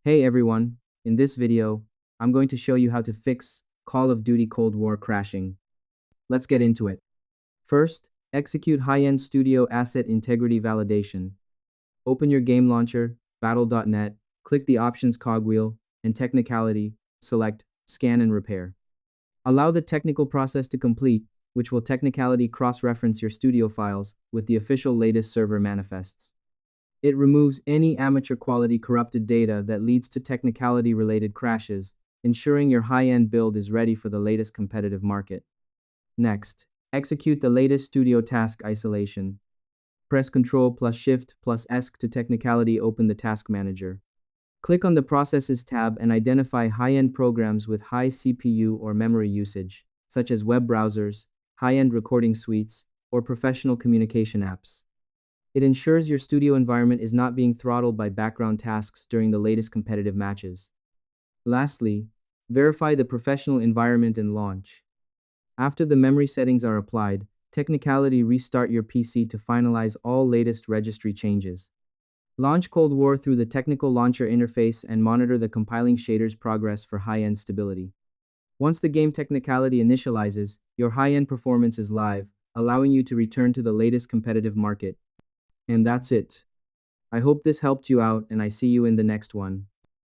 Hey everyone, in this video, I'm going to show you how to fix Call of Duty Cold War crashing. Let's get into it. First, execute high-end studio asset integrity validation. Open your game launcher, battle.net, click the options cogwheel, and technicality, select scan and repair. Allow the technical process to complete, which will technicality cross-reference your studio files with the official latest server manifests. It removes any amateur quality corrupted data that leads to technicality related crashes, ensuring your high-end build is ready for the latest competitive market. Next, execute the latest studio task isolation. Press Ctrl plus Shift plus ESC to technicality open the task manager. Click on the Processes tab and identify high-end programs with high CPU or memory usage, such as web browsers, high-end recording suites, or professional communication apps. It ensures your studio environment is not being throttled by background tasks during the latest competitive matches. Lastly, verify the professional environment and launch. After the memory settings are applied, technicality restart your PC to finalize all latest registry changes. Launch Cold War through the technical launcher interface and monitor the compiling shader's progress for high-end stability. Once the game technicality initializes, your high-end performance is live, allowing you to return to the latest competitive market. And that's it. I hope this helped you out, and I see you in the next one.